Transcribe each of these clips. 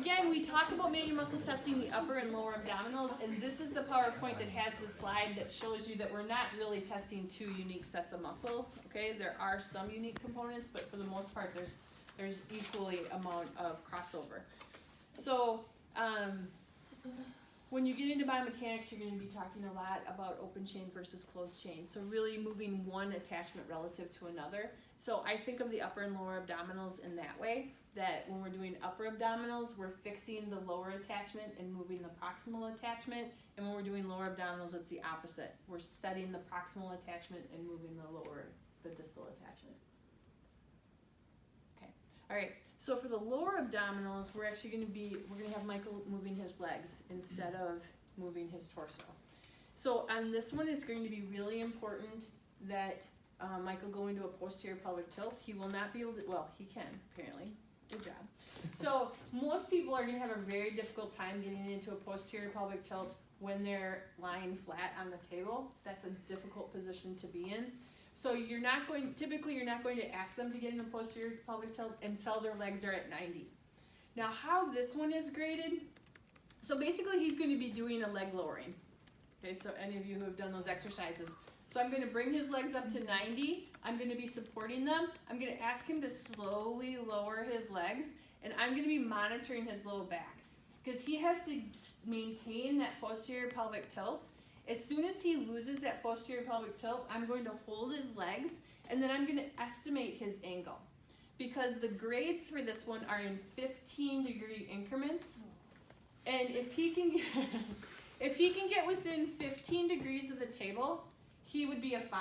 again, we talk about manual muscle testing the upper and lower abdominals, and this is the PowerPoint that has the slide that shows you that we're not really testing two unique sets of muscles, okay? There are some unique components, but for the most part, there's equally amount of crossover. So, when you get into biomechanics, you're going to be talking a lot about open chain versus closed chain. So really moving one attachment relative to another. So I think of the upper and lower abdominals in that way, that when we're doing upper abdominals, we're fixing the lower attachment and moving the proximal attachment. And when we're doing lower abdominals, it's the opposite. We're setting the proximal attachment and moving the distal attachment. Okay, all right. So for the lower abdominals, we're going to have Michael moving his legs instead of moving his torso. So on this one, it's going to be really important that Michael go into a posterior pelvic tilt. He will not be able to, well, he can, apparently. Good job. So most people are going to have a very difficult time getting into a posterior pelvic tilt when they're lying flat on the table. That's a difficult position to be in. So typically you're not going to ask them to get in a posterior pelvic tilt until their legs are at 90. Now how this one is graded, so basically he's going to be doing a leg lowering. Okay, so any of you who have done those exercises. So I'm going to bring his legs up to 90. I'm going to be supporting them. I'm going to ask him to slowly lower his legs, and I'm going to be monitoring his low back because he has to maintain that posterior pelvic tilt. As soon as he loses that posterior pelvic tilt, I'm going to hold his legs, and then I'm going to estimate his angle. Because the grades for this one are in 15-degree increments. And if he can get within 15 degrees of the table, he would be a 5.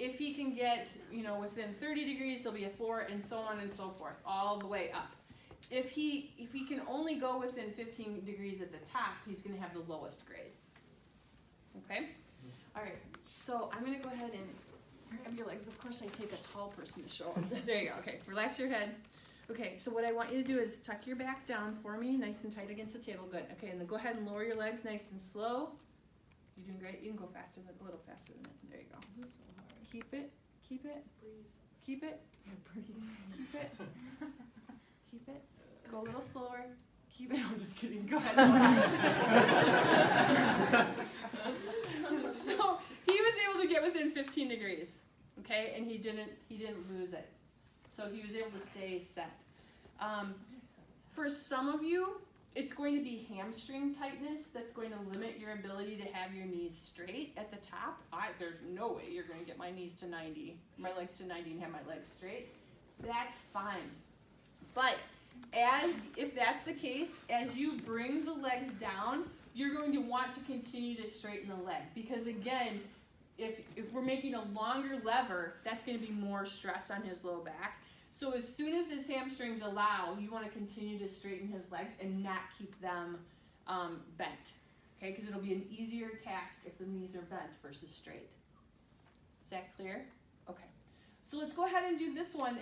If he can get, within 30 degrees, he'll be a 4, and so on and so forth, all the way up. If he can only go within 15 degrees at the top, he's going to have the lowest grade. Okay? All right. So I'm going to go ahead and grab your legs. Of course, I take a tall person to show them. There you go. Okay. Relax your head. Okay. So what I want you to do is tuck your back down for me, nice and tight against the table. Good. Okay. And then go ahead and lower your legs nice and slow. You're doing great. You can go faster, a little faster than that. There you go. Keep it. Keep it. Breathe. Keep it. Breathe. Keep it. Keep it. Go a little slower. Keep it. I'm just kidding. Go ahead. So he was able to get within 15 degrees, okay, and he didn't lose it. So he was able to stay set. For some of you, it's going to be hamstring tightness that's going to limit your ability to have your knees straight at the top. There's no way you're going to get my legs to 90, and have my legs straight. That's fine. But if that's the case, as you bring the legs down, you're going to want to continue to straighten the leg. Because again, if we're making a longer lever, that's going to be more stress on his low back. So as soon as his hamstrings allow, you want to continue to straighten his legs and not keep them bent. Okay, because it'll be an easier task if the knees are bent versus straight. Is that clear? Okay. So let's go ahead and do this one.